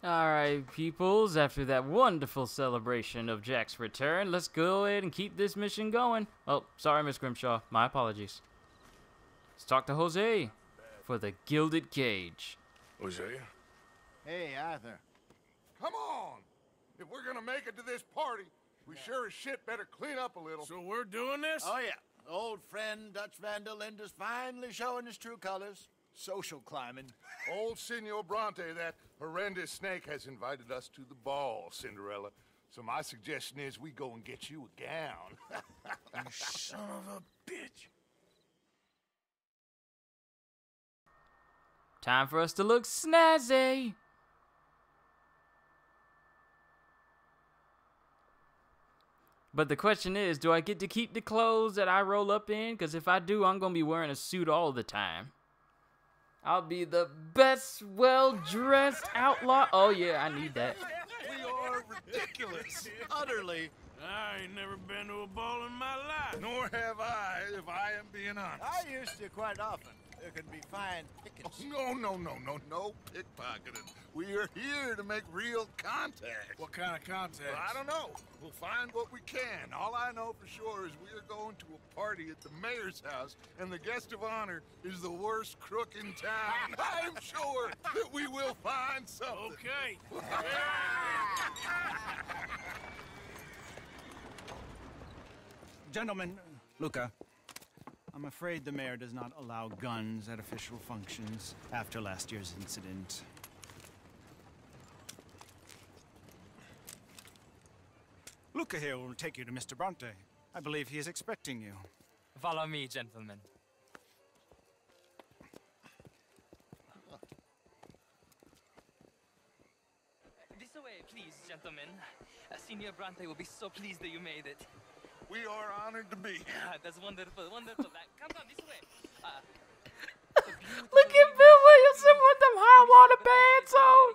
Alright, peoples, after that wonderful celebration of Jack's return, let's go ahead and keep this mission going. Oh, sorry, Miss Grimshaw. My apologies. Let's talk to Jose for the Gilded Cage. Jose? Hey, Arthur. Come on! If we're gonna make it to this party, we sure as shit better clean up a little. So we're doing this? Oh, yeah. Old friend Dutch Van der Linde's finally showing his true colors. Social climbing. Old Senor Bronte, that horrendous snake, has invited us to the ball, Cinderella. So my suggestion is we go and get you a gown. You son of a bitch. Time for us to look snazzy. But the question is, do I get to keep the clothes that I roll up in? Because if I do, I'm going to be wearing a suit all the time. I'll be the best, well-dressed outlaw. Oh, yeah, I need that. We are ridiculous. Utterly. I ain't never been to a ball in my life. Nor have I, if I am being honest. I used to quite often. There can be fine pickings. No pickpocketing. We are here to make real contact. What kind of contact? Well, I don't know. We'll find what we can. All I know for sure is we are going to a party at the mayor's house, and the guest of honor is the worst crook in town. I'm sure that we will find something. Okay. Gentlemen, Luca, I'm afraid the mayor does not allow guns at official functions after last year's incident. Luca here will take you to Mr. Bronte. I believe he is expecting you. Follow me, gentlemen. This way, please, gentlemen. Senior Bronte will be so pleased that you made it. We are honored to be here. That's wonderful, wonderful. Come this way. Look at Bill Williamson with them high water pants on.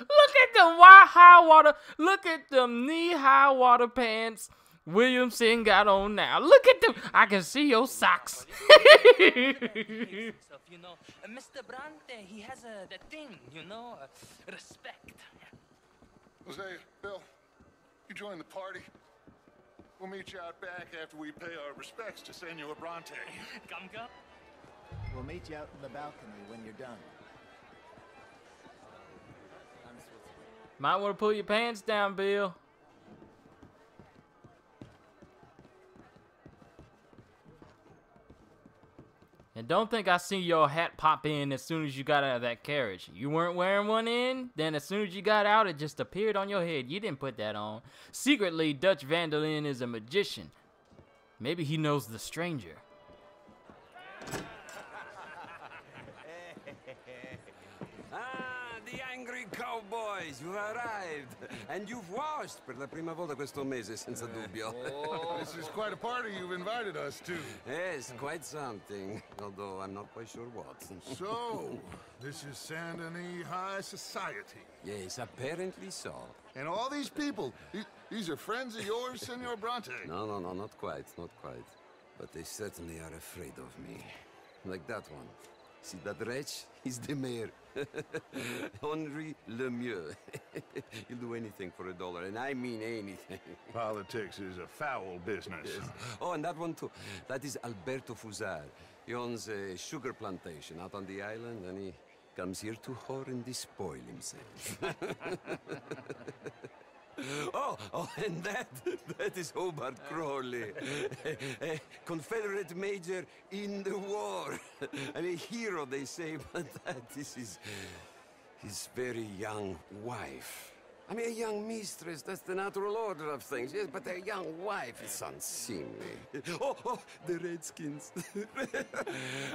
Look at them high water. Look at them knee-high water pants Williamson got on now. Look at them. I can see your socks. You know, Mr. Bronte, he has that thing, you know, respect. Jose, Bill, you join the party. We'll meet you out back after we pay our respects to Senor Bronte. Come. We'll meet you out in the balcony when you're done. Might want to pull your pants down, Bill. And don't think I see your hat pop in as soon as you got out of that carriage. You weren't wearing one in, then as soon as you got out, it just appeared on your head. You didn't put that on. Secretly, Dutch Van der Linde is a magician. Maybe he knows the stranger. The angry cowboys, you arrived. And you've washed per la prima volta questo mese, senza dubbio. This is quite a party you've invited us to. Yes, quite something. Although I'm not quite sure what. So, this is Saint Denis High Society. Yes, apparently so. And all these people, these are friends of yours, Senor Bronte? No, not quite, not quite. But they certainly are afraid of me. Like that one. See that wretch? He's the mayor. Henri Lemieux. He'll do anything for $1, and I mean anything. Politics is a foul business. Yes. Oh, and that one too. That is Alberto Fusar. He owns a sugar plantation out on the island, and he comes here to whore and despoil himself. Oh, and that is Hobart Crawley, a Confederate major in the war. I mean, hero, they say, but that is his very young wife. I mean, a young mistress, that's the natural order of things, yes, but a young wife is unseemly. Oh, the Redskins.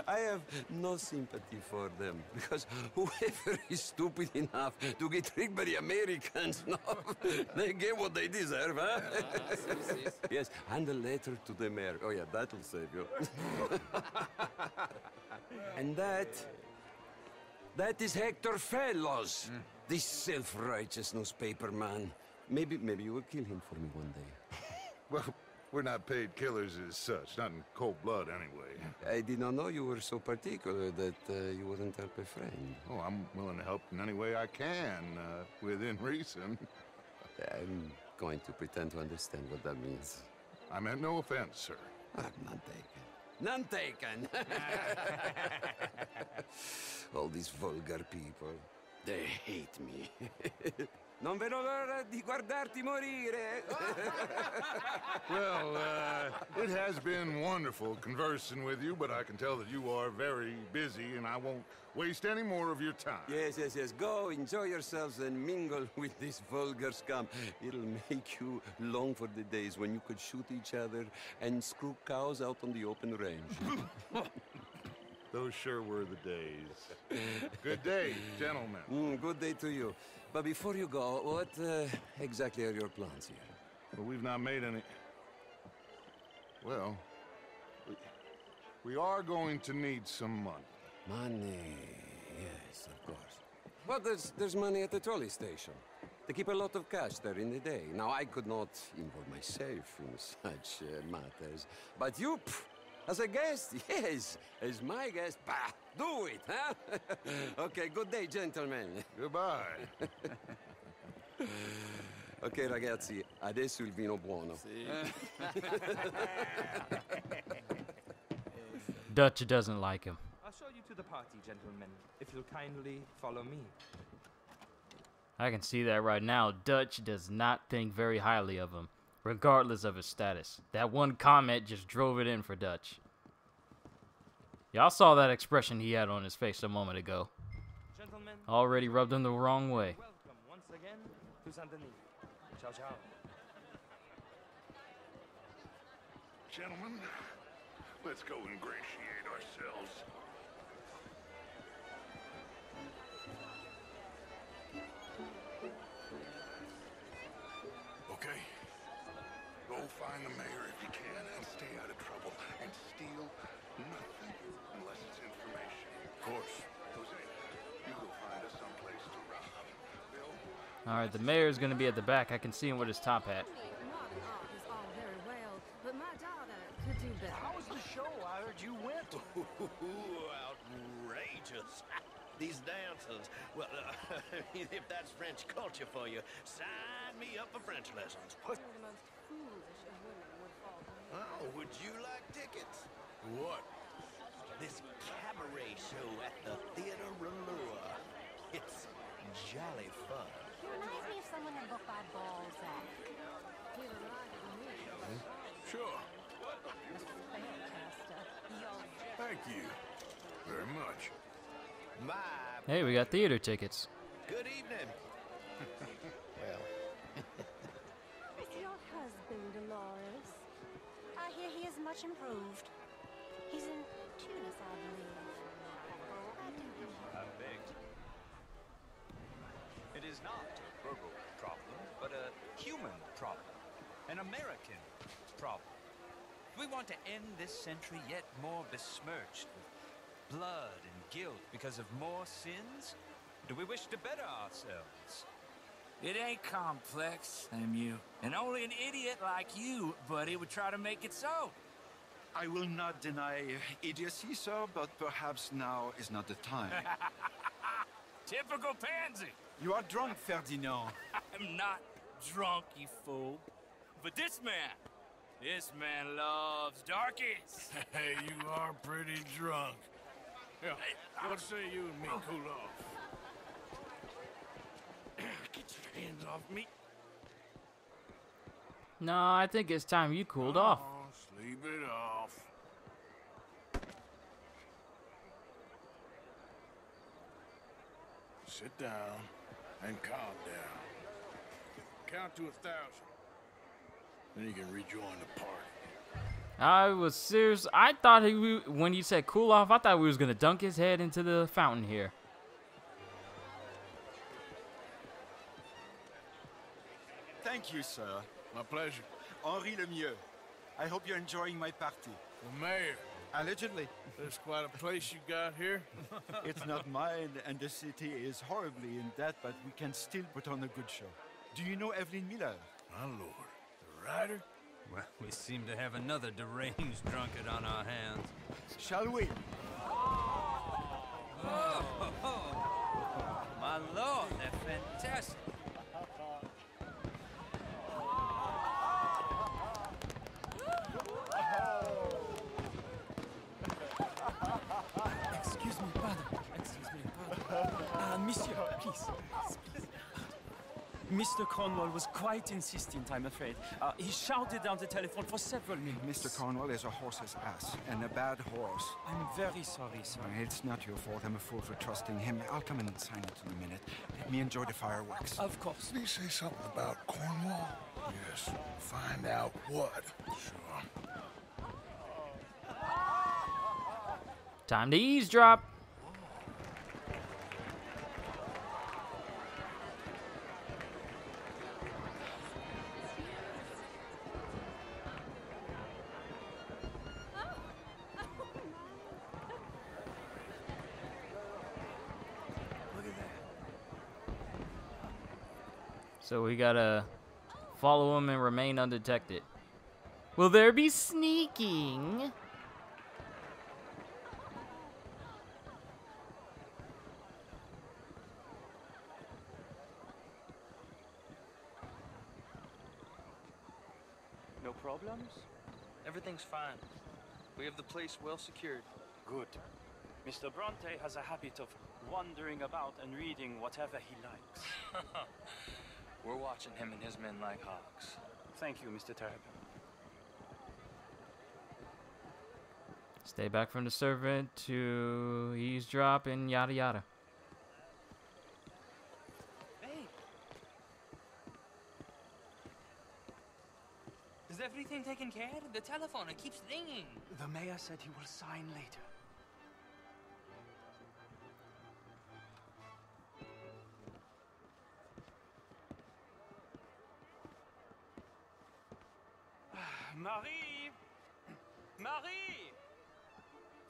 I have no sympathy for them, because whoever is stupid enough to get tricked by the Americans, no, they get what they deserve, huh? Yes, and a letter to the mayor. Oh, yeah, that'll save you. And that is Hector Fellows. This self-righteous newspaper man. Maybe you will kill him for me one day. Well, We're not paid killers as such, not in cold blood anyway. I did not know you were so particular that you wouldn't help a friend. Oh, I'm willing to help in any way I can, within reason. I'm going to pretend to understand what that means. I meant no offense, sir. None taken. None taken! All these vulgar people, they hate me. Non vedo l'ora di guardarti morire. Well, it has been wonderful conversing with you, but I can tell that you are very busy, and I won't waste any more of your time. Yes, yes, yes. Go, enjoy yourselves, and mingle with this vulgar scum. It'll make you long for the days when you could shoot each other and screw cows out on the open range. Those sure were the days. Good day, gentlemen. Good day to you. But before you go, what exactly are your plans here? Well, we've not made any... Well, we are going to need some money. Money, yes, of course. But there's money at the trolley station. They keep a lot of cash there in the day. Now, I could not involve myself in such matters. But you, as a guest, yes, as my guest, bah, do it, huh? Okay, good day, gentlemen. Goodbye. Ok, ragazzi, adesso il vino buono. Dutch doesn't like him. I'll show you to the party, gentlemen, if you'll kindly follow me. I can see that right now. Dutch does not think very highly of him, regardless of his status. That one comment just drove it in for Dutch. Y'all saw that expression he had on his face a moment ago. Gentlemen, Already rubbed him the wrong way. welcome once again to Saint-Denis. Ciao, ciao. Gentlemen, let's go ingratiate ourselves. Okay. Go find the mayor if you can and stay out of trouble and steal nothing unless it's information. Of course. Jose, you go find us someplace to rob. Bill? Alright, the mayor's gonna be at the back. I can see him with his top hat. Modern art is all very well, but my daughter could do better. How was the show? I heard you went. Outrageous. These dancers. Well, if that's French culture for you, sign me up for French lessons. Some of the most foolish of women would fall for me. Oh, would you like tickets? What? This cabaret show at the Theater Rallure. It's jolly fun. He reminds me of someone in book by Balzac. He was like me. Sure. Fantastic. Thank you very much. My Hey, we got theater tickets. good evening. Well, It's your husband, Dolores. I hear he is much improved. He's in Tunis, I believe. I do. I beg. It is not a Virgo problem, but a human problem. An American problem. We want to end this century yet more besmirched with blood and guilt because of more sins? Do we wish to better ourselves? It ain't complex, MU. And only an idiot like you, buddy, would try to make it so. I will not deny idiocy, sir, but perhaps now is not the time. Typical pansy. You are drunk, Ferdinand. I'm not drunk, you fool. But this man loves darkies. Hey, you are pretty drunk. Yeah, what say you and me cool off? Get your hands off me. No, I think it's time you cooled off. Oh, sleep it off. Sit down and calm down. Count to 1,000. Then you can rejoin the party. I was serious. I thought when you said cool off, I thought we was gonna dunk his head into the fountain here. Thank you, sir. My pleasure. Henri Lemieux. I hope you're enjoying my party. The mayor. Allegedly. There's quite a place you got here. It's not mine, and the city is horribly in debt, but we can still put on a good show. Do you know Evelyn Miller? My lord. The writer? Well, we seem to have another deranged drunkard on our hands. Shall we? Oh, my lord, they're fantastic. Excuse me, pardon. Excuse me, pardon. Monsieur, please. Mr. Cornwall was quite insistent, I'm afraid. He shouted down the telephone for several minutes. Mr. Cornwall is a horse's ass, and a bad horse. I'm very sorry, sir. It's not your fault. I'm a fool for trusting him. I'll come in and sign it in a minute. Let me enjoy the fireworks. Of course. Did he say something about Cornwall? Yes. Find out what. Sure. Time to eavesdrop. So we gotta follow him and remain undetected. Will there be sneaking? No problems? Everything's fine. We have the place well secured. Good. Mr. Bronte has a habit of wandering about and reading whatever he likes. We're watching him and his men like hawks. Thank you, Mr. Terrapin. Stay back from the servant to eavesdrop and yada yada. Hey! Is everything taken care of? The telephone, it keeps ringing. The mayor said he will sign later. Marie! Marie!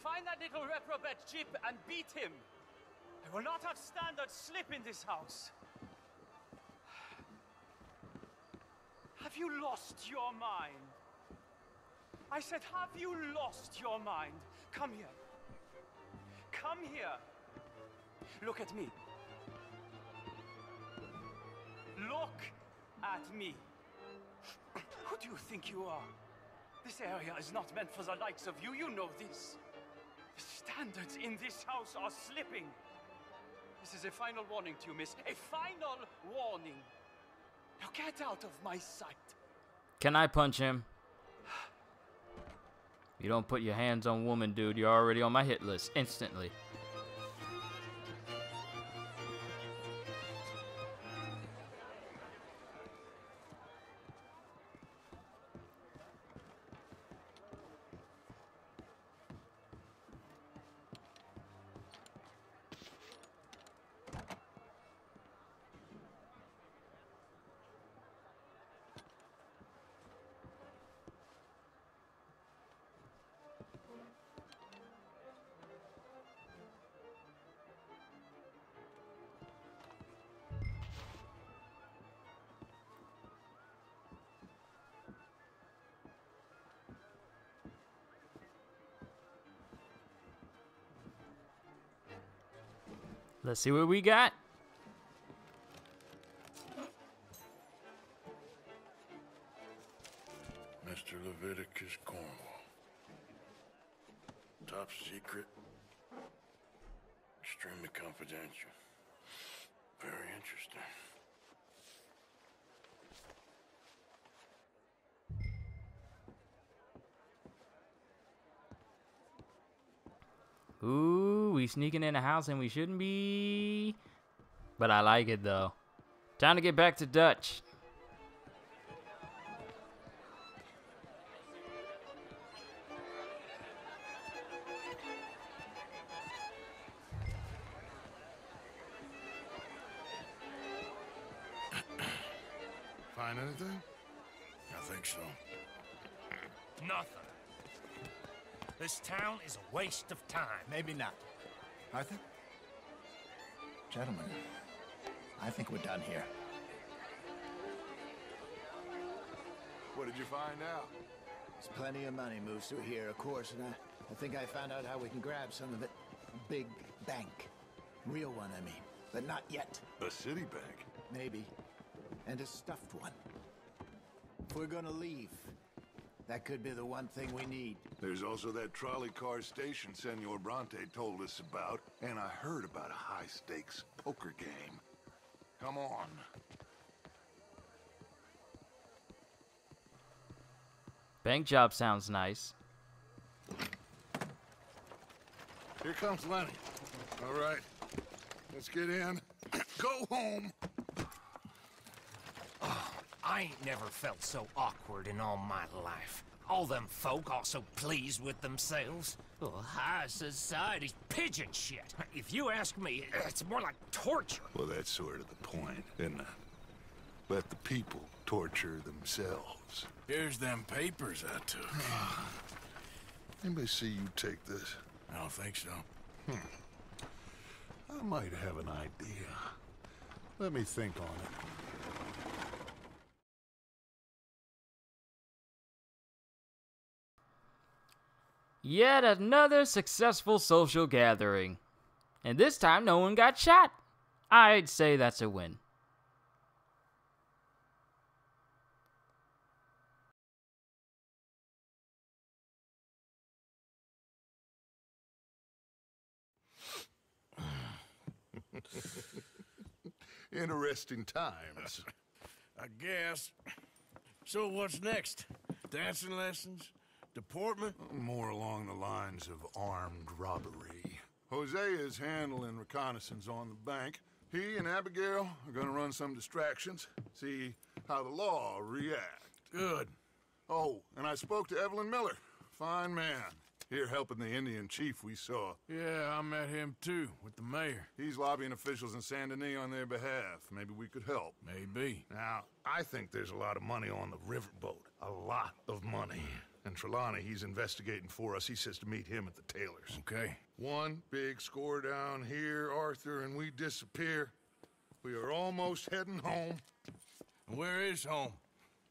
Find that little reprobate Jip and beat him. I will not have standard slip in this house. Have you lost your mind? I said, have you lost your mind? Come here. Come here. Look at me. Look at me. Who do you think you are? This area is not meant for the likes of you. You know this. The standards in this house are slipping. This is a final warning to you, miss. A final warning. Now get out of my sight. Can I punch him? You don't put your hands on woman, dude. You're already on my hit list instantly. Let's see what we got. Mr. Leviticus Cornwall. Top secret. Extremely confidential. Very interesting. Ooh, we sneaking in a house and we shouldn't be. But I like it though. Time to get back to Dutch. Find anything? I think so. Nothing. This town is a waste of time. Maybe not. Arthur? Gentlemen, I think we're done here. What did you find out? There's plenty of money moves through here, of course, and I think I found out how we can grab some of it. A big bank. Real one, I mean. But not yet. A city bank? Maybe. And a stuffed one. If we're gonna leave, that could be the one thing we need. There's also that trolley car station Senor Bronte told us about, and I heard about a high-stakes poker game. Come on. Bank job sounds nice. Here comes Lenny. All right, let's get in. Go home. I ain't never felt so awkward in all my life. All them folk all so pleased with themselves. Oh, high society's pigeon shit. If you ask me, it's more like torture. Well, that's sort of the point, isn't it? Let the people torture themselves. Here's them papers I took. Anybody see you take this? I don't think so. I might have an idea. Let me think on it. Yet another successful social gathering. And this time no one got shot. I'd say that's a win. Interesting times. I guess. So what's next? Dancing lessons? Deportment? More along the lines of armed robbery. Jose is handling reconnaissance on the bank. He and Abigail are gonna run some distractions, see how the law react. Good. Oh, and I spoke to Evelyn Miller. Fine man. Here helping the Indian chief we saw. Yeah, I met him too, with the mayor. He's lobbying officials in Saint Denis on their behalf. Maybe we could help. Maybe. Now, I think there's a lot of money on the riverboat. A lot of money. And Trelawney, he's investigating for us. He says to meet him at the Taylor's. Okay. One big score down here, Arthur, and we disappear. We are almost heading home. Where is home?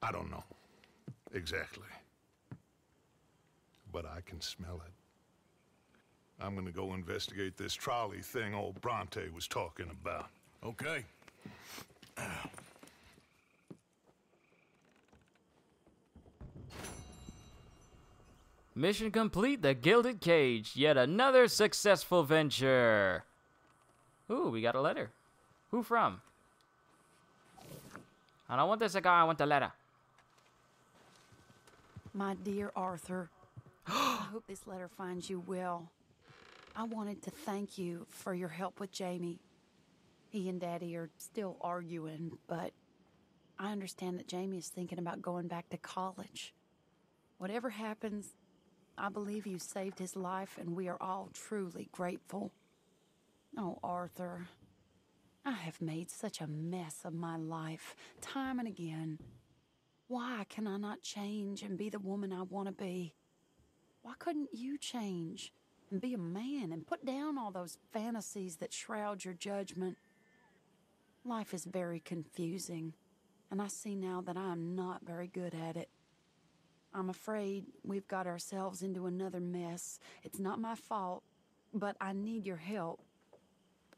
I don't know. Exactly. But I can smell it. I'm gonna go investigate this trolley thing old Bronte was talking about. Okay. Mission complete, the Gilded Cage. Yet another successful venture. Ooh, we got a letter. Who from? I don't want the cigar, I want the letter. My dear Arthur, I hope this letter finds you well. I wanted to thank you for your help with Jamie. He and Daddy are still arguing, but I understand that Jamie is thinking about going back to college. Whatever happens, I believe you saved his life, and we are all truly grateful. Oh, Arthur, I have made such a mess of my life, time and again. Why can I not change and be the woman I want to be? Why couldn't you change and be a man and put down all those fantasies that shroud your judgment? Life is very confusing, and I see now that I am not very good at it. I'm afraid we've got ourselves into another mess. It's not my fault, but I need your help.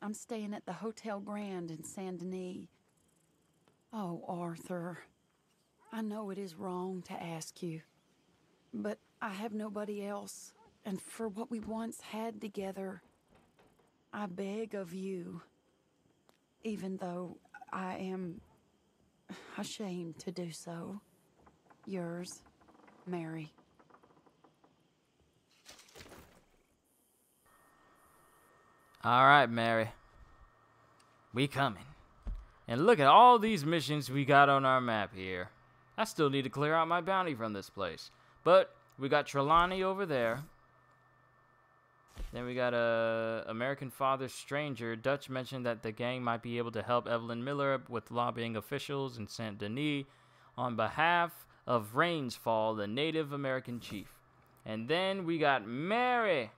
I'm staying at the Hotel Grand in Saint Denis. Oh, Arthur, I know it is wrong to ask you, but I have nobody else, and for what we once had together, I beg of you, even though I am ashamed to do so. Yours, Mary. All right, Mary. We coming. And look at all these missions we got on our map here. I still need to clear out my bounty from this place. But we got Trelawney over there. Then we got a American Father Stranger. Dutch mentioned that the gang might be able to help Evelyn Miller with lobbying officials in Saint Denis on behalf of Rainsfall, the Native American chief. And then we got Mary.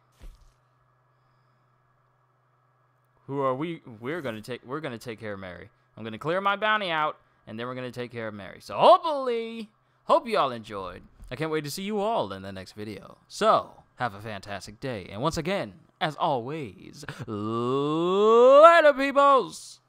Who are we? We're gonna take care of Mary. I'm gonna clear my bounty out, and then we're gonna take care of Mary. So hopefully Hope you all enjoyed. I can't wait to see you all in the next video. So, have a fantastic day. And once again, as always, later, peoples!